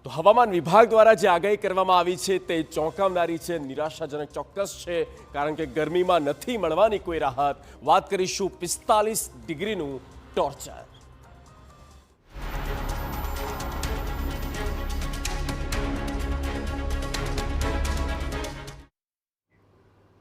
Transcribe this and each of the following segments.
તો હવામાન વિભાગ દ્વારા જે આગાહી કરવામાં આવી છે તે ચોંકાવનારી છે, નિરાશાજનક ચોક્કસ છે, કારણ કે ગરમીમાં નથી મળવાની કોઈ રાહત. વાત કરીશું 45 ડિગ્રીનું ટોર્ચર.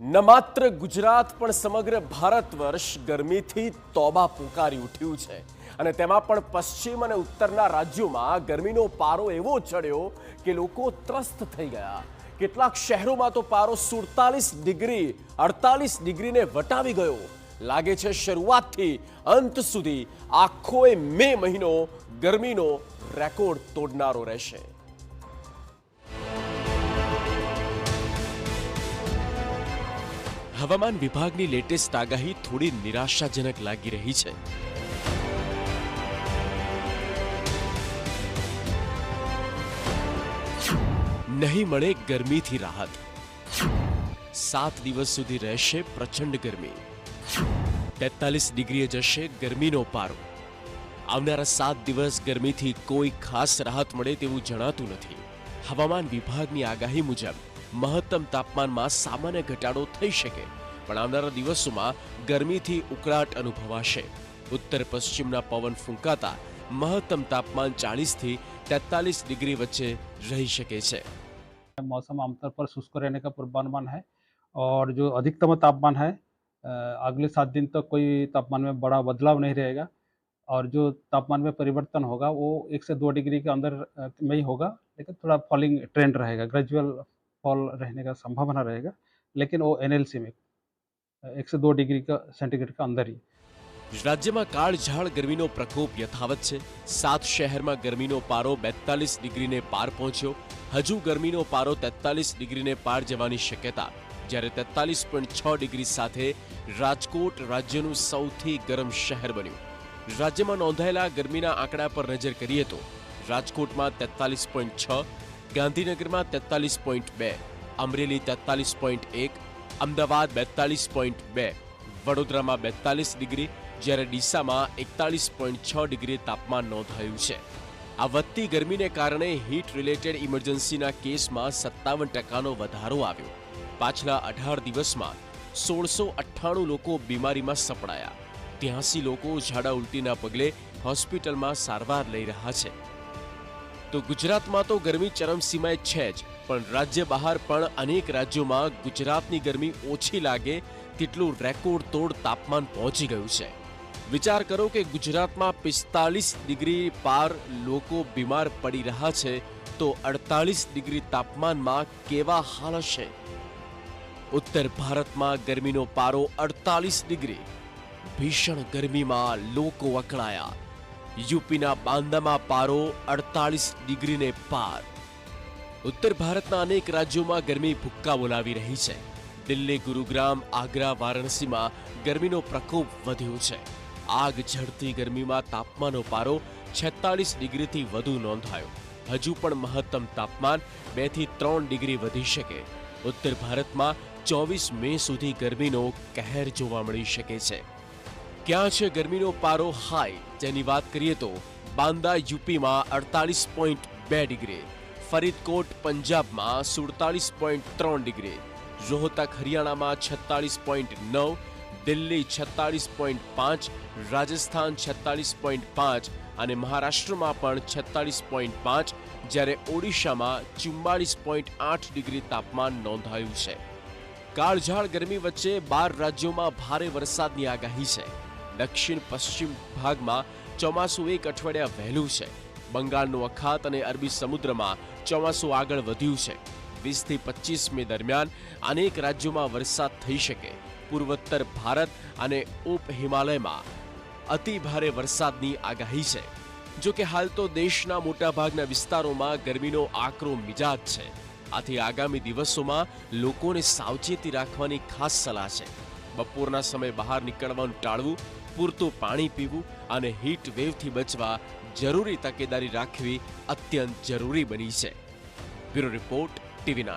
ન માત્ર ગુજરાત પણ સમગ્ર ભારત વર્ષ ગરમીથી તોબા પુકારી ઉઠ્યું છે અને તેમાં પણ પશ્ચિમ અને ઉત્તરના રાજ્યોમાં ગરમીનો પારો એવો ચડ્યો કે લોકો ત્રસ્ત થઈ ગયા. કેટલાક શહેરોમાં તો પારો 47 ડિગ્રી 48 ડિગ્રીને વટાવી ગયો. લાગે છે શરૂઆતથી અંત સુધી આખો મે મહિનો ગરમીનો રેકોર્ડ તોડનારો રહેશે. હવામાન વિભાગની લેટેસ્ટ આગાહી થોડી નિરાશાજનક લાગી રહી છે. નહીં મળે ગરમીથી રાહત. 7 દિવસ સુધી રહેશે પ્રચંડ ગરમી. 43 ડિગ્રીએ જશે ગરમીનો પારો. આવનારા 7 દિવસ ગરમીથી કોઈ ખાસ રાહત મળે તેવું જણાતું નથી. હવામાન વિભાગની આગાહી મુજબ મહત્તમ તાપમાનમાં સામાન્ય ઘટાડો થઈ શકે, પણ આવનારા દિવસોમાં ગરમીથી ઉકળાટ અનુભવાશે. ઉત્તર પશ્ચિમના પવન ફૂંકાતા મહત્તમ તાપમાન 40 થી 43 डिग्री वच्चे रह सके छे. मौसम आमतौर पर शुष्क रहने का पूर्वानुमान है और जो अधिकतम तापमान है अगले 7 दिन तक कोई तापमान में बड़ा बदलाव नहीं रहेगा और जो तापमान में परिवर्तन होगा वो 1 से 2 डिग्री के अंदर में ही होगा, लेकिन थोड़ा फॉलिंग ट्रेंड रहेगा, ग्रेजुअल फॉल रहने का संभावना रहेगा, लेकिन वो एनएलसी में 1 से 2 डिग्री का सेंटीग्रेड का अंदर ही. રાજ્યમાં કાળઝાળ ગરમીનો પ્રકોપ યથાવત છે. 7 શહેરમાં ગરમીનો પારો 42 ડિગ્રીને પાર પહોંચ્યો. હજુ ગરમીનો પારો 43 ડિગ્રીને પાર જવાની શક્યતા, જ્યારે 43.6 ડિગ્રી સાથે રાજકોટ રાજ્યનું સૌથી ગરમ શહેર બન્યું. રાજ્યમાં નોંધાયેલા ગરમીના આંકડા પર નજર કરીએ તો રાજકોટમાં 43.6, ગાંધીનગરમાં 43.2, અમરેલી 43.1, અમદાવાદ 42.2, વડોદરામાં 42 ડિગ્રી, જ્યારે ડીસામાં 41.6 ડિગ્રી તાપમાન નોંધાયું છે. આ વધતી ગરમીને કારણે હીટ રિલેટેડ ઇમરજન્સીના કેસમાં 57% વધારો આવ્યો. પાછલા 18 દિવસમાં 1698 લોકો બીમારીમાં સપડાયા. 83 લોકો ઝાડા ઉલટીના પગલે હોસ્પિટલમાં સારવાર લઈ રહ્યા છે. તો ગુજરાતમાં તો ગરમી ચરમસીમાએ છે જ, પણ રાજ્ય બહાર પણ અનેક રાજ્યોમાં ગુજરાતની ગરમી ઓછી લાગે તેટલું રેકોર્ડ તોડ તાપમાન પહોંચી ગયું છે. વિચાર કરો કે ગુજરાતમાં 45 ડિગ્રી પાર લોકો બીમાર પડી રહ્યા છે, તો 48 ડિગ્રી તાપમાનમાં કેવા હાલ હશે? ઉત્તર ભારતમાં ગરમીનો પારો 48 ડિગ્રી. ભીષણ ગરમીમાં લોકો અકળાયા. યુપીના બાંદામાં પારો 48 ડિગ્રીને પાર. ઉત્તર ભારતના અનેક રાજ્યોમાં ગરમી ભુક્કા બોલાવી રહી છે. દિલ્હી, ગુરુગ્રામ, આગ્રા, વારાણસીમાં ગરમીનો પ્રકોપ વધ્યો છે. આગ ઝરતી ગરમીમાં તાપમાનનો પારો 46 ડિગ્રીથી વધુ નોંધાયો. હજુ પણ મહત્તમ તાપમાન 2 થી 3 ડિગ્રી વધી શકે. ઉત્તર ભારતમાં 24 મે સુધી ગરમીનો કહેર જોવા મળી શકે છે. ક્યાં છે ગરમીનો પારો હાઈ? તેની વાત કરીએ તો બાંદા યુપીમાં 48.2 ડિગ્રી, ફરીદકોટ પંજાબમાં 47.3 ડિગ્રી, રોહતક હરિયાણામાં 46.9, દિલ્હી 46.5, રાજસ્થાન 46.5 અને મહારાષ્ટ્રમાં પણ 46.5, જ્યારે ઓડિશામાં 44.8 ડિગ્રી તાપમાન નોંધાયું છે. કાળઝાળ ગરમી વચ્ચે 12 રાજ્યોમાં ભારે વરસાદની આગાહી છે. દક્ષિણ પશ્ચિમ ભાગમાં ચોમાસું એક અઠવાડિયા વહેલું છે. બંગાળનો અખાત અને અરબી સમુદ્રમાં ચોમાસું આગળ વધ્યું છે. 20 થી 25 મે દરમિયાન અનેક રાજ્યોમાં વરસાદ થઈ શકે. પૂર્વોત્તર ભારત અને ઉપ હિમાલયમાં અતિ ભારે વરસાદની આગાહી છે. જો કે હાલ તો દેશના મોટાભાગના વિસ્તારોમાં ગરમીનો આકરો મિજાજ છે. આથી આગામી દિવસોમાં લોકોને સાવચેતી રાખવાની ખાસ સલાહ છે. બપોરના સમયે બહાર નીકળવાનું ટાળવું, પૂરતું પાણી પીવું અને હીટ વેવથી બચવા જરૂરી તકેદારી રાખવી અત્યંત જરૂરી બની છે. Bureau report, TV9.